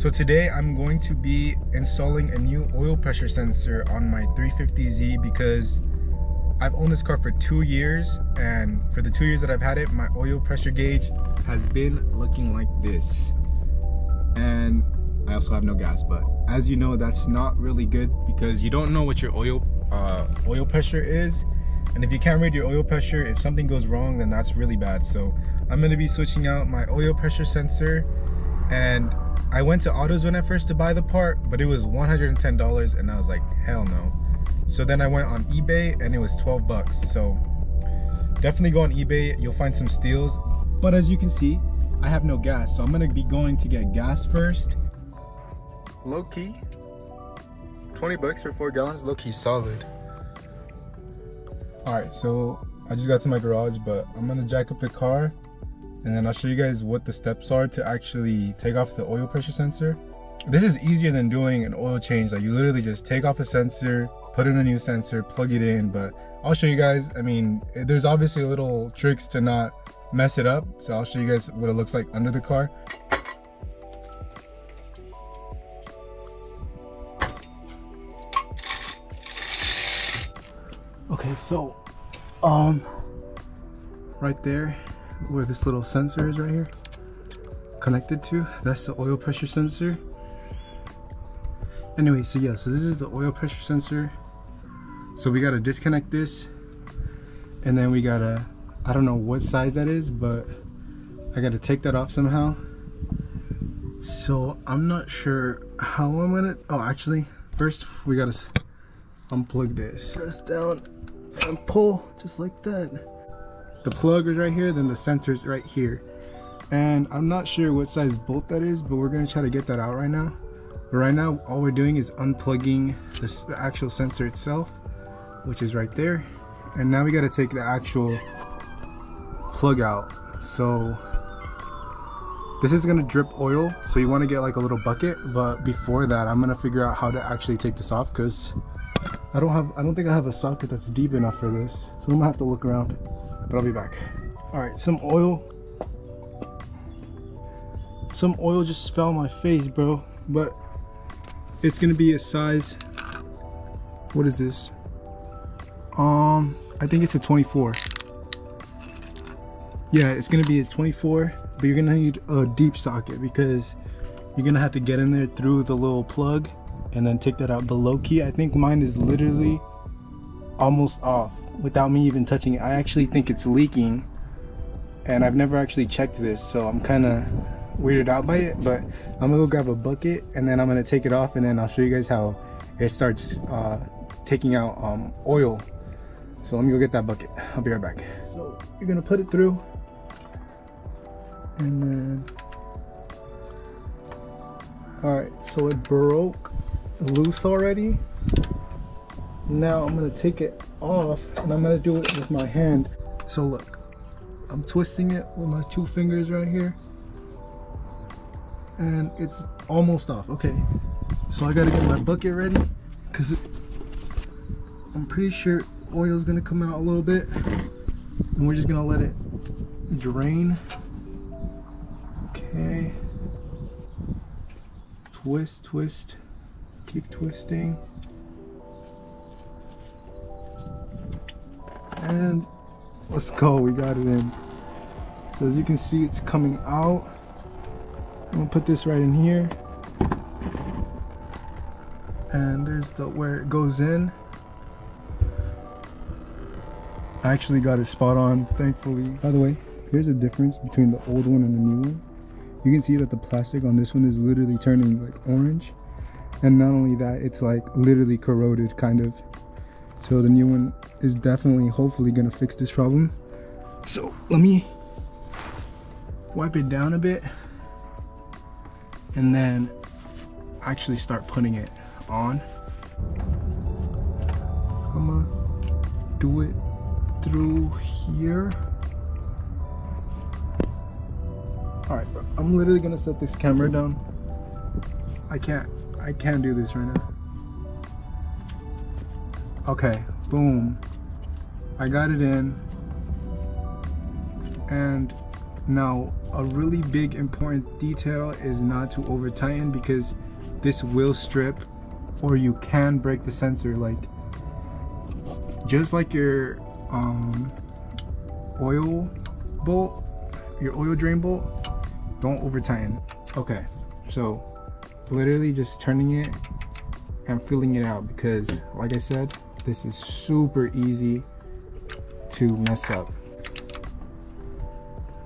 So today I'm going to be installing a new oil pressure sensor on my 350Z because I've owned this car for 2 years, and for the 2 years that I've had it, my oil pressure gauge has been looking like this. And I also have no gas, but as you know, that's not really good because you don't know what your oil pressure is. And if you can't read your oil pressure, if something goes wrong, then that's really bad. So I'm gonna be switching out my oil pressure sensor, and I went to AutoZone at first to buy the part, but it was $110 and I was like, hell no. So then I went on eBay and it was 12 bucks. So definitely go on eBay, you'll find some steals. But as you can see, I have no gas. So I'm gonna be going to get gas first. Low key, 20 bucks for 4 gallons, low key solid. All right, so I just got to my garage, but I'm gonna jack up the car and then I'll show you guys what the steps are to actually take off the oil pressure sensor. This is easier than doing an oil change. Like, you literally just take off a sensor, put in a new sensor, plug it in, but I'll show you guys. I mean, there's obviously little tricks to not mess it up, so I'll show you guys what it looks like under the car. Okay, so right there where this little sensor is right here connected to, that's the oil pressure sensor. Anyway, so yeah, so this is the oil pressure sensor. So we gotta disconnect this, and then we gotta, I don't know what size that is, but I gotta take that off somehow. So I'm not sure how I'm gonna, oh actually, first we gotta unplug this. Press down and pull just like that. The plug is right here, then the sensor's right here. And I'm not sure what size bolt that is, but we're gonna try to get that out right now. But right now, all we're doing is unplugging the actual sensor itself, which is right there. And now we gotta take the actual plug out. So this is gonna drip oil, so you wanna get like a little bucket. But before that, I'm gonna figure out how to actually take this off, because I don't think I have a socket that's deep enough for this. So I'm gonna have to look around, but I'll be back. All right, some oil just fell on my face, bro. But it's gonna be a size, what is this? I think it's a 24. Yeah, it's gonna be a 24, but you're gonna need a deep socket because you're gonna have to get in there through the little plug and then take that out. But low key, I think mine is literally almost off without me even touching it. I actually think it's leaking, and I've never actually checked this, so I'm kind of weirded out by it. But I'm gonna go grab a bucket and then I'm gonna take it off, and then I'll show you guys how it starts taking out oil. So let me go get that bucket. I'll be right back. So you're gonna put it through, and then, all right, so it broke loose already. Now I'm gonna take it off, and I'm gonna do it with my hand. So look, I'm twisting it with my 2 fingers right here, and it's almost off. Okay, so I gotta get my bucket ready because I'm pretty sure oil's gonna come out a little bit, and we're just gonna let it drain. Okay, twist, twist, keep twisting, and let's go. We got it in. So as you can see, it's coming out. I'm gonna put this right in here, and there's the where it goes in. I actually got it spot on, thankfully. By the way, here's the difference between the old one and the new one. You can see that the plastic on this one is literally turning like orange, and not only that, it's like literally corroded kind of. So the new one is definitely, hopefully, gonna fix this problem. So let me wipe it down a bit and then actually start putting it on. I'm gonna do it through here. All right, bro, I'm literally gonna set this camera down. I can't do this right now. Okay, boom. I got it in, and now a really big important detail is not to over tighten, because this will strip or you can break the sensor. Like just like your oil bolt, your oil drain bolt, don't over tighten. Okay, so literally just turning it and feeling it out, because like I said, this is super easy to mess up.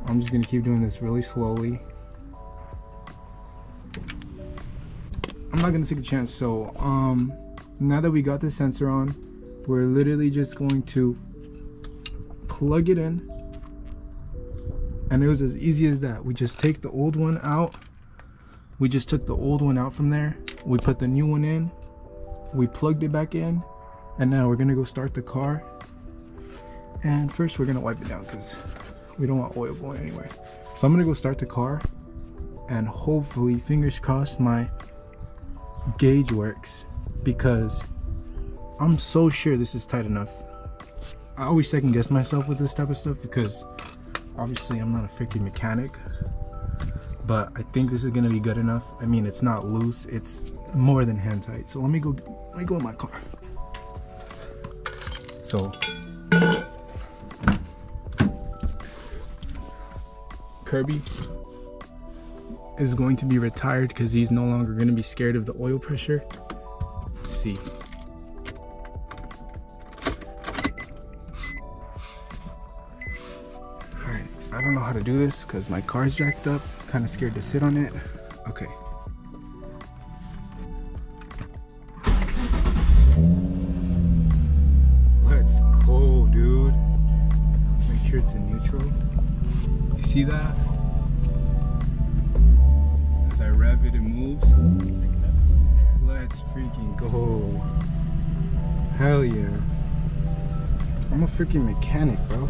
I'm just gonna keep doing this really slowly. I'm not gonna take a chance. So now that we got the sensor on, we're literally just going to plug it in, and it was as easy as that. We just take the old one out. We just took the old one out from there. We put the new one in. We plugged it back in, and now we're gonna go start the car. And first we're gonna wipe it down because we don't want oil going anywhere. So I'm gonna go start the car, and hopefully, fingers crossed, my gauge works, because I'm so sure this is tight enough. I always second guess myself with this type of stuff because obviously I'm not a freaking mechanic, but I think this is gonna be good enough. I mean, it's not loose, it's more than hand tight. So let me go in my car. So Kirby is going to be retired because he's no longer going to be scared of the oil pressure. Let's see. Alright, I don't know how to do this because my car's jacked up. Kind of scared to sit on it. Okay. Let's go, dude. Make sure it's in neutral. You see that? As I rev it, it moves. Let's freaking go. Hell yeah. I'm a freaking mechanic, bro.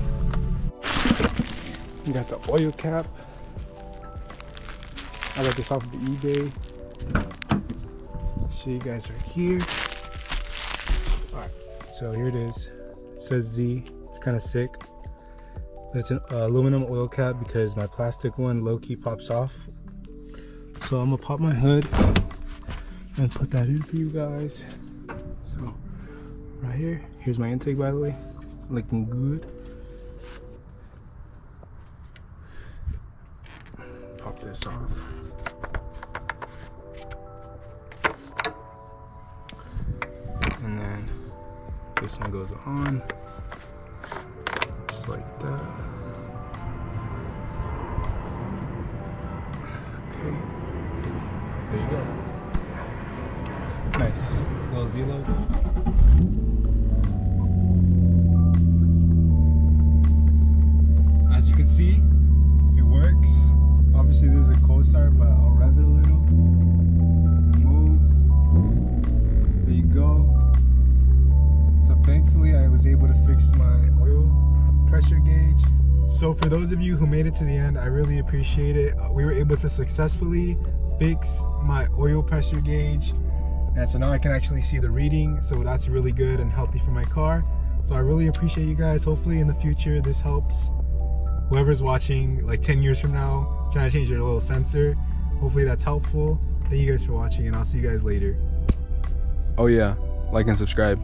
You got the oil cap. I got this off of eBay. Show you guys right here. Alright, so here it is. It says Z. It's kind of sick. It's an aluminum oil cap because my plastic one low-key pops off. So I'm gonna pop my hood and put that in for you guys. So right here, here's my intake, by the way, looking good. Pop this off. And then this one goes on, just like that. Okay, there you go. Nice, little Z logo. As you can see, it works. Obviously this is a cold start, but I'll rev it a little. It moves. There you go. So thankfully I was able to fix my oil pressure gauge. So for those of you who made it to the end, I really appreciate it. We were able to successfully fix my oil pressure gauge, and so now I can actually see the reading, so that's really good and healthy for my car. So I really appreciate you guys. Hopefully in the future this helps whoever's watching like 10 years from now trying to change their little sensor. Hopefully that's helpful. Thank you guys for watching, and I'll see you guys later. Oh yeah, like and subscribe.